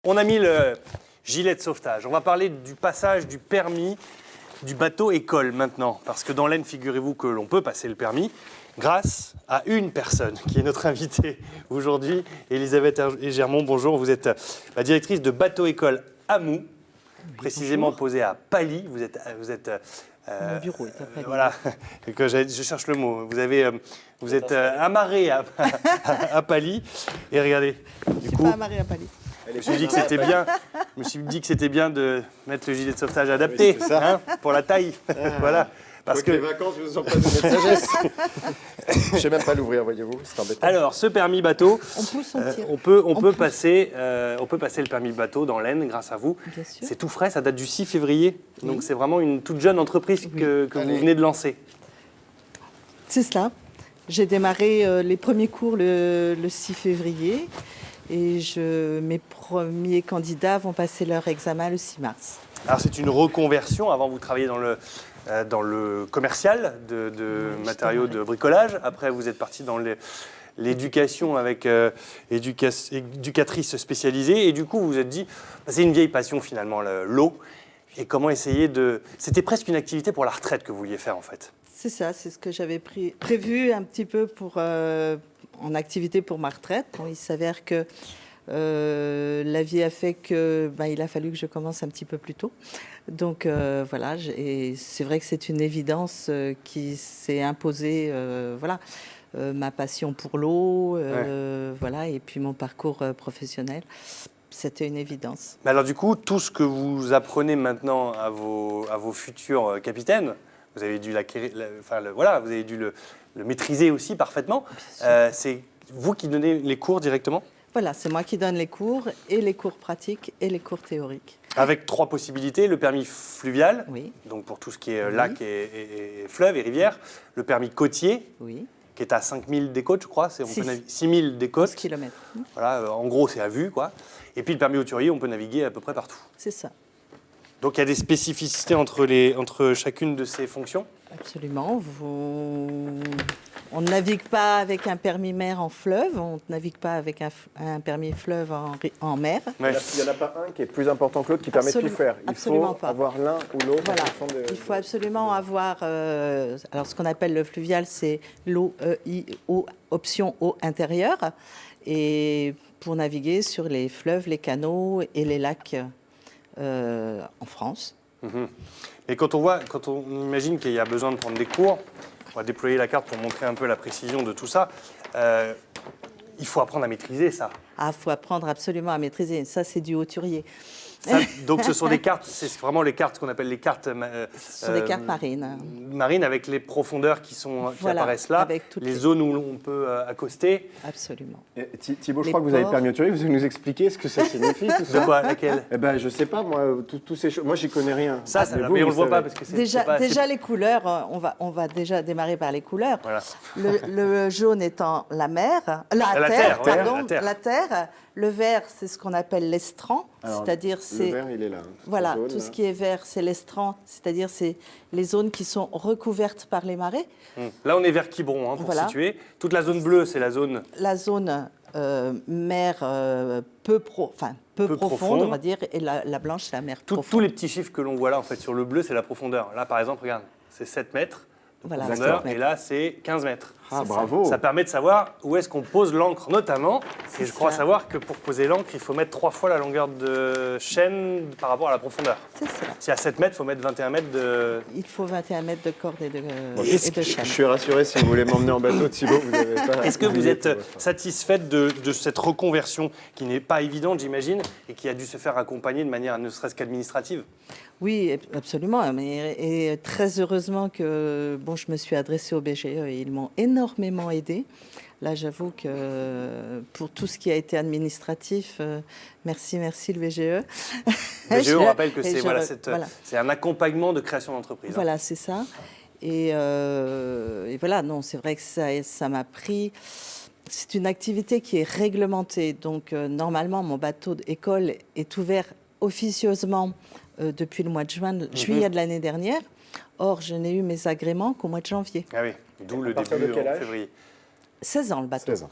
On a mis le gilet de sauvetage. On va parler du passage du permis du bateau école maintenant. Parce que dans l'Aisne, figurez-vous que l'on peut passer le permis grâce à une personne qui est notre invitée aujourd'hui, Elisabeth Germont. Bonjour, vous êtes la directrice de bateau école à Mou, précisément posée à Paly. Vous êtes mon bureau est à Paly. Voilà, je cherche le mot. Vous êtes amarré à Paly. Et regardez, du coup, pas amarré à Paly. Je me suis dit que c'était bien de mettre le gilet de sauvetage adapté, oui, ça. Pour la taille. Voilà. Parce que les vacances ne vous ont pas donné de sagesse. Je ne sais même pas l'ouvrir, voyez-vous, c'est embêtant. Alors, ce permis bateau, On pousse, on tire. on peut passer le permis bateau dans l'Aisne grâce à vous. Bien sûr. C'est tout frais, ça date du 6 février. Donc, c'est vraiment une toute jeune entreprise que vous venez de lancer. C'est cela. J'ai démarré les premiers cours le 6 février et mes premiers candidats vont passer leur examen le 6 mars. Alors, c'est une reconversion. Avant, vous travailliez dans le commercial de matériaux de bricolage. Après, vous êtes parti dans l'éducation avec éducatrice spécialisée. Et du coup, vous vous êtes dit, c'est une vieille passion finalement, l'eau. Et comment essayer de... C'était presque une activité pour la retraite que vous vouliez faire en fait. C'est ça, c'est ce que j'avais prévu un petit peu en activité pour ma retraite. Bon, il s'avère que la vie a fait que il a fallu que je commence un petit peu plus tôt. Donc voilà, et c'est vrai que c'est une évidence qui s'est imposée. Ma passion pour l'eau, voilà, et puis mon parcours professionnel. C'était une évidence. Mais alors du coup, tout ce que vous apprenez maintenant à vos futurs capitaines, vous avez dû vous avez dû le maîtriser aussi parfaitement. C'est vous qui donnez les cours directement ? Voilà, c'est moi qui donne les cours, et les cours pratiques et les cours théoriques. Avec 3 possibilités, le permis fluvial, oui. Donc pour tout ce qui est lac et fleuve et rivière, le permis côtier, oui. qui est à 5000 des côtes, je crois, 6000 des 11 côtes. kilomètres. Voilà, en gros, c'est à vue, quoi. Et puis le permis hauturier, on peut naviguer à peu près partout. C'est ça. Donc il y a des spécificités entre chacune de ces fonctions ? Absolument. On ne navigue pas avec un permis mer en fleuve, on ne navigue pas avec un permis fleuve en mer. Ouais. Il n'y en a pas un qui est plus important que l'autre qui permet de tout faire. Il faut avoir l'un ou l'autre. Voilà. Il faut absolument avoir... alors ce qu'on appelle le fluvial, c'est l'OEIO, option eau intérieure. Et pour naviguer sur les fleuves, les canaux et les lacs en France. Et quand on imagine qu'il y a besoin de prendre des cours, on va déployer la carte pour montrer un peu la précision de tout ça, il faut apprendre à maîtriser ça. Ah, il faut apprendre absolument à maîtriser. Ça, c'est du hauturier. Donc ce sont des cartes, c'est vraiment les cartes qu'on appelle les cartes... Ce sont des cartes marines. Marines avec les profondeurs qui apparaissent là, les zones où on peut accoster. Absolument. Thibaut, je crois que vous avez le permis hauturier, vous allez nous expliquer ce que ça signifie tout ça. De quoi, laquelle ? Eh ben, je sais pas, moi, tous ces choses. Moi, j'y connais rien. Mais on le voit pas parce que c'est déjà les couleurs. On va déjà démarrer par les couleurs. Voilà. Le jaune étant la mer, la terre. Le vert, c'est ce qu'on appelle l'estran, c'est-à-dire le vert, il est là. Voilà, jaune, tout ce qui est vert, c'est l'estran, c'est-à-dire c'est les zones qui sont recouvertes par les marées. Là, on est vers Quiberon, pour situer. Toute la zone bleue, c'est la zone... La zone mer peu profonde, on va dire, et la blanche, c'est la mer profonde. Tous les petits chiffres que l'on voit là, en fait, sur le bleu, c'est la profondeur. Là, par exemple, regarde, c'est 7 mètres. Voilà, profondeur, et là, c'est 15 mètres. Ah, bravo. Ça permet de savoir où est-ce qu'on pose l'encre, notamment. Et je crois savoir que pour poser l'encre, il faut mettre 3 fois la longueur de chaîne par rapport à la profondeur. C'est ça. Si à 7 mètres, il faut mettre 21 mètres de... Il faut 21 mètres de corde et de chaîne. Je suis rassuré, si vous voulez m'emmener en bateau, Thibaut, vous n'avez pas... Est-ce que vous êtes satisfaite de cette reconversion qui n'est pas évidente, j'imagine, et qui a dû se faire accompagner de manière ne serait-ce qu'administrative ? Oui, absolument. Et très heureusement que je me suis adressée au BGE et ils m'ont énormément aidée. Là, j'avoue que pour tout ce qui a été administratif, merci le BGE. Le BGE, on rappelle que c'est un accompagnement de création d'entreprise. Voilà, c'est ça. Et voilà, non, c'est vrai que ça m'a pris... C'est une activité qui est réglementée. Donc, normalement, mon bateau d'école est ouvert officieusement depuis le mois de juillet de l'année dernière. Or, je n'ai eu mes agréments qu'au mois de janvier. Ah oui, d'où le début en février. 16 ans, le bateau. 16 ans.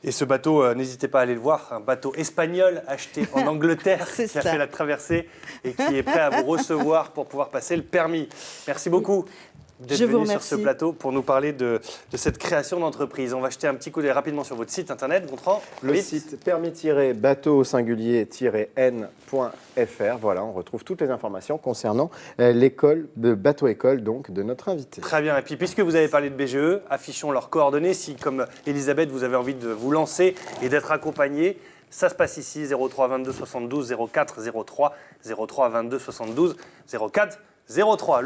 Et ce bateau, n'hésitez pas à aller le voir, un bateau espagnol acheté en Angleterre qui a fait la traversée et qui est prêt à vous recevoir pour pouvoir passer le permis. Merci beaucoup d'être venu sur ce plateau pour nous parler de cette création d'entreprise. On va jeter un petit coup d'œil rapidement sur votre site internet, Gontran. Le site permis-bateau singulier-n.fr. Voilà, on retrouve toutes les informations concernant l'école de bateau-école donc de notre invité. Très bien. Et puis, puisque vous avez parlé de BGE, affichons leurs coordonnées. Si, comme Elisabeth, vous avez envie de vous lancer et d'être accompagné, ça se passe ici, 03 22 72 04 03, 03 22 72 04 03.